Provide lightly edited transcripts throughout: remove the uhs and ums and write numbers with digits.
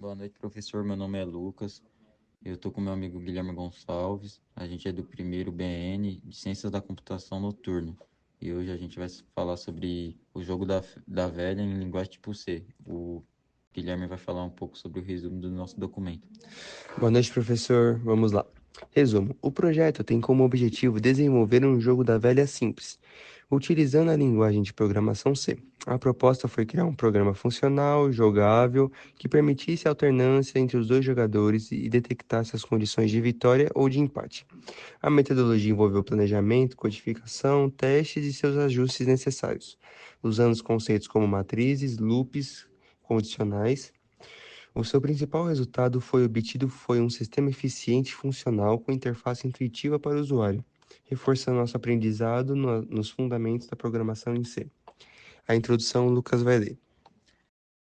Boa noite, professor. Meu nome é Lucas. Eu estou com meu amigo Guilherme Gonçalves. A gente é do primeiro BN de Ciências da Computação Noturno. E hoje a gente vai falar sobre o jogo da velha em linguagem tipo C. O Guilherme vai falar um pouco sobre o resumo do nosso documento. Boa noite, professor. Vamos lá. Resumo: o projeto tem como objetivo desenvolver um jogo da velha simples, utilizando a linguagem de programação C. A proposta foi criar um programa funcional, jogável, que permitisse a alternância entre os dois jogadores e detectasse as condições de vitória ou de empate. A metodologia envolveu planejamento, codificação, testes e seus ajustes necessários, usando os conceitos como matrizes, loops, condicionais. O seu principal resultado foi um sistema eficiente e funcional com interface intuitiva para o usuário, reforçando nosso aprendizado nos fundamentos da programação em C. A introdução, Lucas vai ler.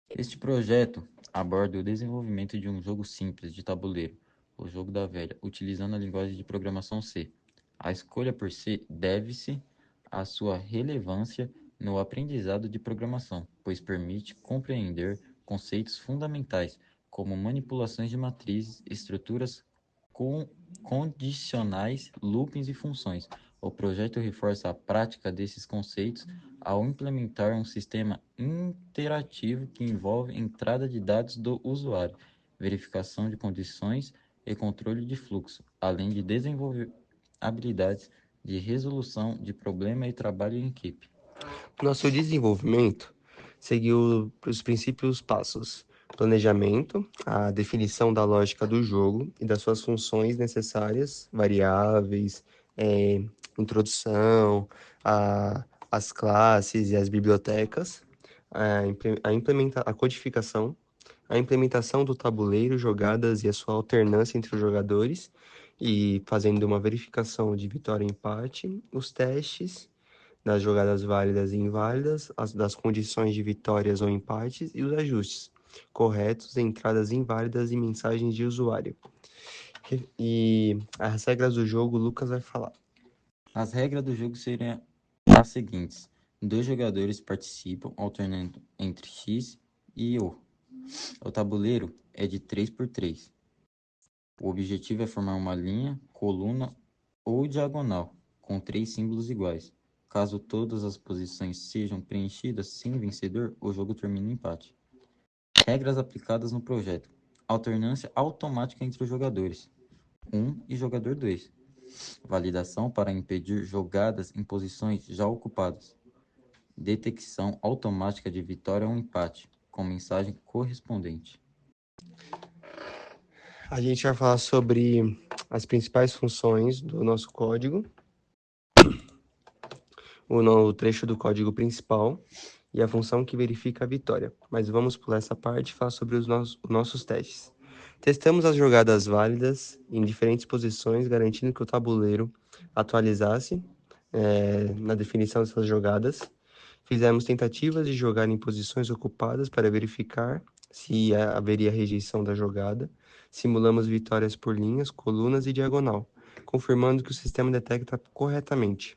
Este projeto aborda o desenvolvimento de um jogo simples de tabuleiro, o jogo da velha, utilizando a linguagem de programação C. A escolha por C deve-se à sua relevância no aprendizado de programação, pois permite compreender conceitos fundamentais, como manipulações de matrizes, estruturas condicionais, loopings e funções. O projeto reforça a prática desses conceitos ao implementar um sistema interativo que envolve entrada de dados do usuário, verificação de condições e controle de fluxo, além de desenvolver habilidades de resolução de problema e trabalho em equipe. Nosso desenvolvimento seguiu os princípios passos: planejamento, a definição da lógica do jogo e das suas funções necessárias, variáveis, eh, introdução, as classes e as bibliotecas, a codificação, a implementação do tabuleiro, jogadas e a sua alternância entre os jogadores, e fazendo uma verificação de vitória e empate, os testes das jogadas válidas e inválidas, das condições de vitórias ou empates e os ajustes corretos, entradas inválidas e mensagens de usuário. E as regras do jogo, o Lucas vai falar. As regras do jogo seriam as seguintes: dois jogadores participam alternando entre X e O. O tabuleiro é de 3 por 3. O objetivo é formar uma linha, coluna ou diagonal com três símbolos iguais. Caso todas as posições sejam preenchidas sem vencedor, o jogo termina em empate. Regras aplicadas no projeto: alternância automática entre os jogadores 1 e jogador 2. Validação para impedir jogadas em posições já ocupadas. Detecção automática de vitória ou empate, com mensagem correspondente. A gente vai falar sobre as principais funções do nosso código, o trecho do código principal e a função que verifica a vitória. Mas vamos pular essa parte e falar sobre os nossos testes. Testamos as jogadas válidas em diferentes posições, garantindo que o tabuleiro atualizasse na definição dessas jogadas. Fizemos tentativas de jogar em posições ocupadas para verificar se haveria rejeição da jogada. Simulamos vitórias por linhas, colunas e diagonal, confirmando que o sistema detecta corretamente.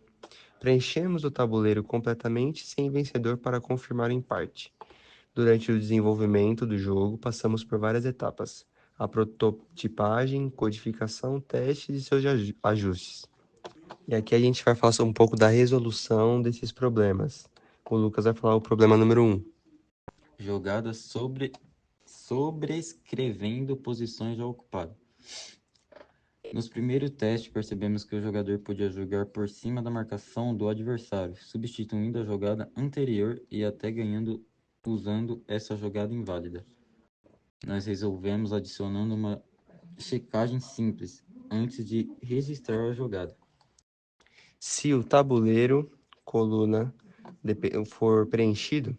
Preenchemos o tabuleiro completamente sem vencedor para confirmar em parte. Durante o desenvolvimento do jogo, passamos por várias etapas: a prototipagem, codificação, testes e seus ajustes. E aqui a gente vai falar um pouco da resolução desses problemas. O Lucas vai falar o problema número 1. Jogadas sobrescrevendo posições já ocupadas. Nos primeiros testes, percebemos que o jogador podia jogar por cima da marcação do adversário, substituindo a jogada anterior e até ganhando usando essa jogada inválida. Nós resolvemos adicionando uma checagem simples antes de registrar a jogada. Se o tabuleiro, coluna, for preenchido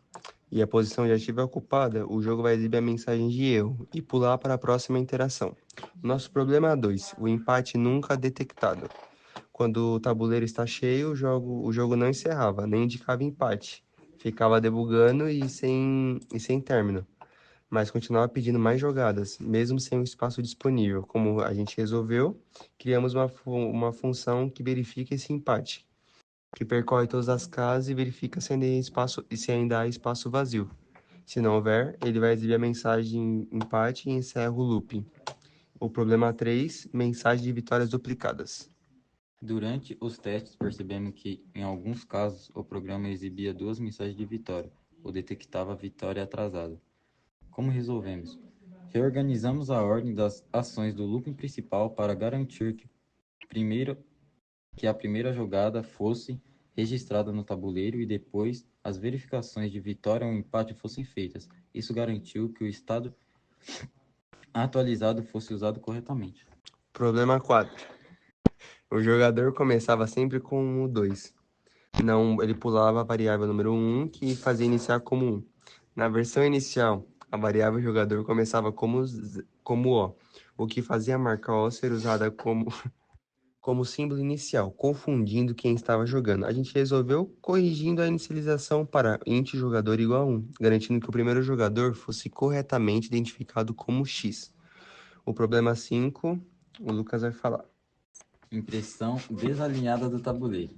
e a posição já estiver ocupada, o jogo vai exibir a mensagem de erro e pular para a próxima interação. Nosso problema 2, o empate nunca detectado. Quando o tabuleiro está cheio, o jogo não encerrava, nem indicava empate. Ficava debugando e sem término, mas continuava pedindo mais jogadas, mesmo sem o espaço disponível. Como a gente resolveu, criamos uma função que verifica esse empate, que percorre todas as casas e verifica se ainda há espaço vazio. Se não houver, ele vai exibir a mensagem empate e encerra o loop. O problema 3, mensagem de vitórias duplicadas. Durante os testes, percebemos que, em alguns casos, o programa exibia duas mensagens de vitória ou detectava vitória atrasada. Como resolvemos? Reorganizamos a ordem das ações do looping principal para garantir que a primeira jogada fosse registrada no tabuleiro e depois as verificações de vitória ou empate fossem feitas. Isso garantiu que o estado atualizado fosse usado corretamente. Problema 4. O jogador começava sempre com o 2. Não, ele pulava a variável número 1, que fazia iniciar como 1. Na versão inicial, a variável jogador começava como O que fazia a marca O ser usada como símbolo inicial, confundindo quem estava jogando. A gente resolveu corrigindo a inicialização para int jogador igual a 1, garantindo que o primeiro jogador fosse corretamente identificado como X. O problema 5, o Lucas vai falar. Impressão desalinhada do tabuleiro.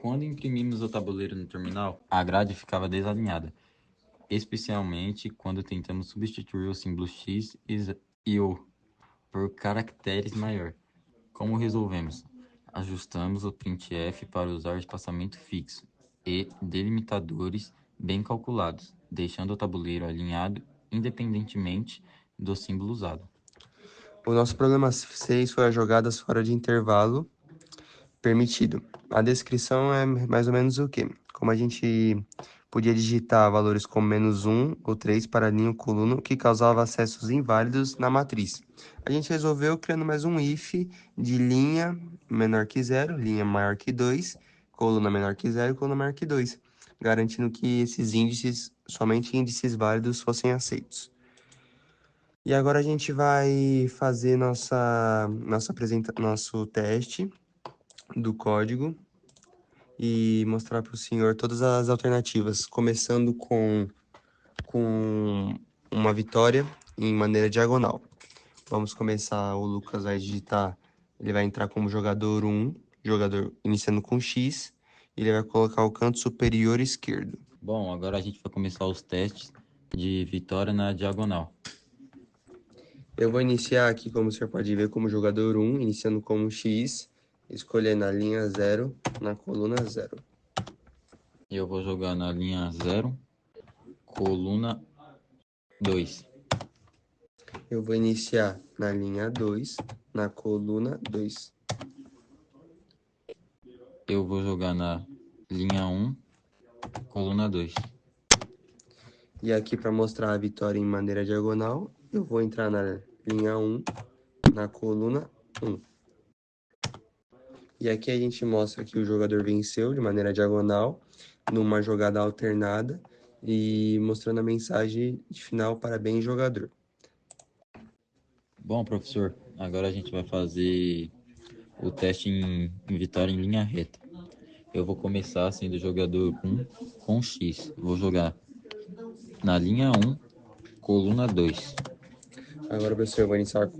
Quando imprimimos o tabuleiro no terminal, a grade ficava desalinhada, especialmente quando tentamos substituir o símbolo X e O por caracteres maior. Como resolvemos? Ajustamos o printf para usar espaçamento fixo e delimitadores bem calculados, deixando o tabuleiro alinhado independentemente do símbolo usado. O nosso problema 6 foi as jogadas fora de intervalo permitido. A descrição é mais ou menos o quê? Como a gente podia digitar valores como -1 ou 3 para linha ou coluna, o que causava acessos inválidos na matriz. A gente resolveu criando mais um if de linha menor que 0, linha maior que 2, coluna menor que 0 e coluna maior que 2, garantindo que esses índices, somente índices válidos, fossem aceitos. E agora a gente vai fazer nosso teste do código e mostrar para o senhor todas as alternativas, começando com uma vitória em maneira diagonal. Vamos começar, o Lucas vai digitar, ele vai entrar como jogador 1, jogador iniciando com X, e ele vai colocar o canto superior esquerdo. Bom, agora a gente vai começar os testes de vitória na diagonal. Eu vou iniciar aqui, como o senhor pode ver, como jogador 1, iniciando como X, escolhendo a linha 0 na coluna 0. Eu vou jogar na linha 0, coluna 2. Eu vou iniciar na linha 2, na coluna 2. Eu vou jogar na linha 1, coluna 2. E aqui, para mostrar a vitória em maneira diagonal, eu vou entrar na linha 1, na coluna 1. E aqui a gente mostra que o jogador venceu de maneira diagonal, numa jogada alternada, e mostrando a mensagem de final: parabéns, jogador. Bom, professor, agora a gente vai fazer o teste em vitória em linha reta. Eu vou começar sendo jogador 1 com X. Vou jogar na linha 1, coluna 2. Agora, professor, eu vou iniciar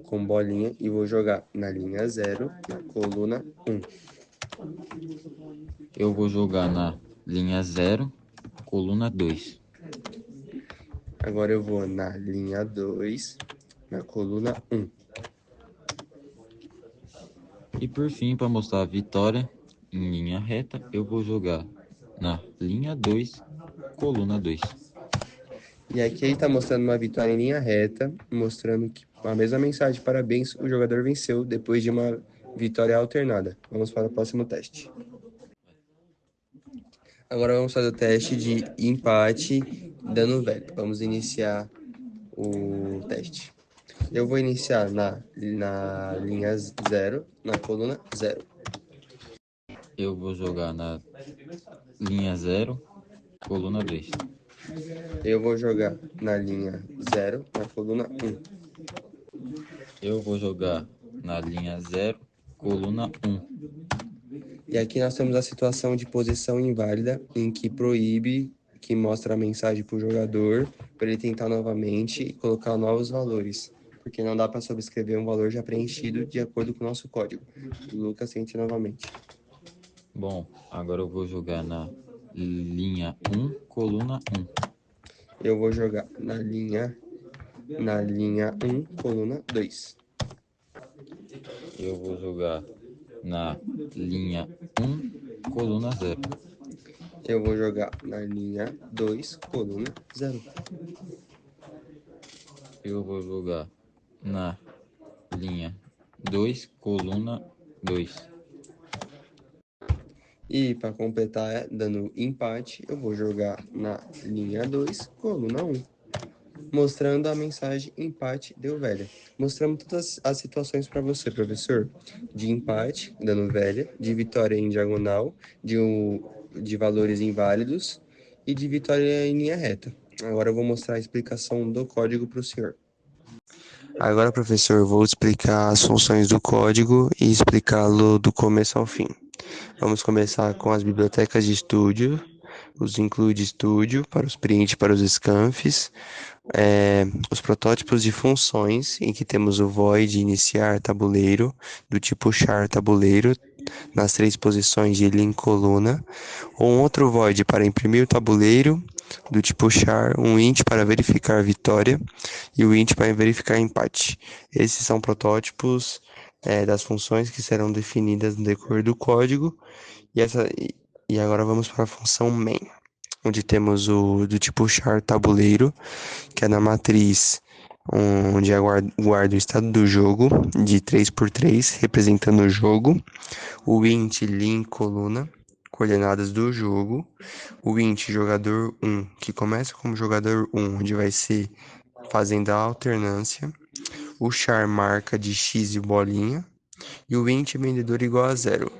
com bolinha e vou jogar na linha 0, na coluna 1. Eu vou jogar na linha 0, coluna 2. Agora eu vou na linha 2, na coluna 1. E por fim, para mostrar a vitória em linha reta, eu vou jogar na linha 2, coluna 2. E aqui ele está mostrando uma vitória em linha reta, mostrando que a mesma mensagem: parabéns, o jogador venceu depois de uma vitória alternada. Vamos para o próximo teste. Agora vamos fazer o teste de empate dano velho. Vamos iniciar o teste. Eu vou iniciar na linha 0, na coluna 0. Eu vou jogar na linha 0, coluna 2. Eu vou jogar na linha 0, na coluna 1. Eu vou jogar na linha 0, coluna 1. E aqui nós temos a situação de posição inválida, em que proíbe, que mostra a mensagem para o jogador, para ele tentar novamente e colocar novos valores, porque não dá para sobrescrever um valor já preenchido de acordo com o nosso código. O Lucas tente novamente. Bom, agora eu vou jogar na linha 1, coluna 1. Eu vou jogar na linha 1, coluna 2. Eu vou jogar na linha 1, coluna 0. Eu vou jogar na linha 2, coluna 0. Eu vou jogar na linha 2, coluna 2. E para completar, dando empate, eu vou jogar na linha 2, coluna 1, mostrando a mensagem empate deu velha. Mostramos todas as situações para você, professor, de empate, dando velha, de vitória em diagonal, de valores inválidos e de vitória em linha reta. Agora eu vou mostrar a explicação do código para o senhor. Agora, professor, eu vou explicar as funções do código e explicá-lo do começo ao fim. Vamos começar com as bibliotecas de estúdio, os include estúdio para os print, para os scanfs, os protótipos de funções, em que temos o void iniciar tabuleiro, do tipo char tabuleiro, nas 3 posições de linha coluna, ou um outro void para imprimir o tabuleiro, do tipo char, um int para verificar vitória e o int para verificar empate. Esses são protótipos das funções que serão definidas no decorrer do código. E agora vamos para a função main, onde temos o do tipo char tabuleiro, que é na matriz onde guarda o estado do jogo de 3x3, representando o jogo, o int lin coluna, coordenadas do jogo, o int jogador 1, que começa como jogador 1, onde vai ser fazendo a alternância, o char marca de x e bolinha, e o int vendedor igual a 0.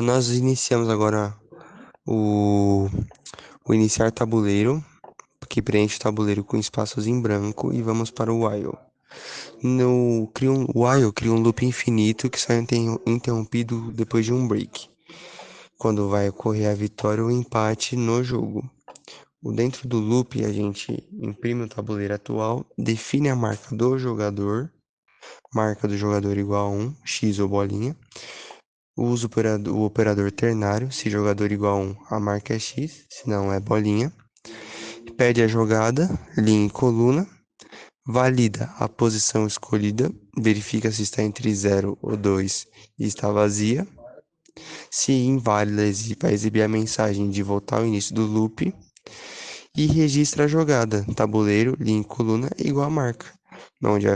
Nós iniciamos agora o, o iniciar tabuleiro, que preenche o tabuleiro com espaços em branco, e vamos para o while. No while cria um loop infinito que só é interrompido depois de um break, quando vai ocorrer a vitória ou empate no jogo. Dentro do loop, a gente imprime o tabuleiro atual, define a marca do jogador igual a 1, x ou bolinha, usa o operador ternário, se jogador igual a 1, a marca é x, se não é bolinha, pede a jogada, linha e coluna, valida a posição escolhida, verifica se está entre 0 ou 2 e está vazia, se inválida, vai exibir a mensagem de voltar ao início do loop, e registra a jogada, tabuleiro, linha e coluna igual a marca, onde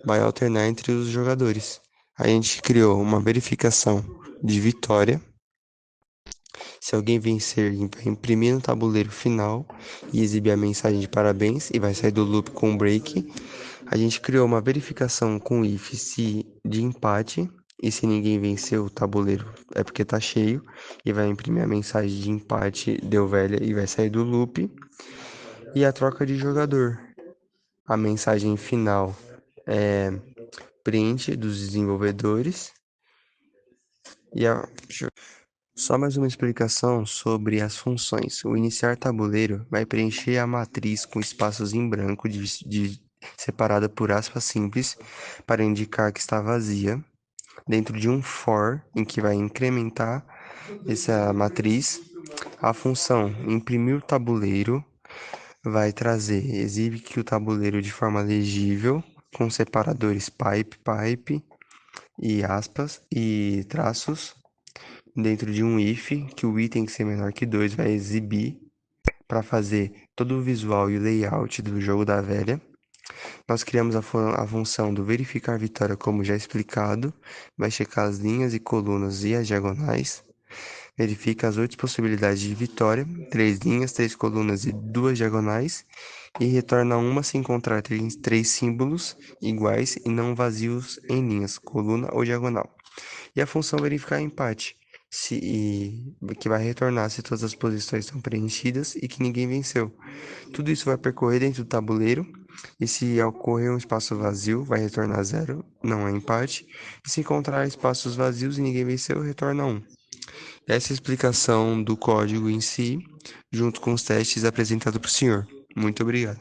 vai alternar entre os jogadores. A gente criou uma verificação de vitória. Se alguém vencer, vai imprimir no tabuleiro final e exibir a mensagem de parabéns e vai sair do loop com um break. A gente criou uma verificação com if se de empate, e se ninguém venceu o tabuleiro é porque tá cheio, e vai imprimir a mensagem de empate, deu velha, e vai sair do loop. E a troca de jogador. A mensagem final é print dos desenvolvedores. Só mais uma explicação sobre as funções. O iniciar tabuleiro vai preencher a matriz com espaços em branco separada por aspas simples para indicar que está vazia, dentro de um for, em que vai incrementar essa matriz. A função imprimir o tabuleiro exibe que o tabuleiro de forma legível, com separadores pipe e aspas e traços, dentro de um if, que o item tem que ser menor que 2, vai exibir para fazer todo o visual e o layout do jogo da velha. Nós criamos a função do verificar vitória, como já explicado, vai checar as linhas e colunas e as diagonais, verifica as 8 possibilidades de vitória, 3 linhas, 3 colunas e 2 diagonais, e retorna uma se encontrar 3 símbolos iguais e não vazios em linhas, coluna ou diagonal. E a função verificar empate, que vai retornar se todas as posições estão preenchidas e que ninguém venceu. Tudo isso vai percorrer dentro do tabuleiro, e se ocorrer um espaço vazio, vai retornar 0, não é empate. E se encontrar espaços vazios e ninguém venceu, retorna 1. Essa é a explicação do código em si, junto com os testes apresentados para o senhor. Muito obrigado.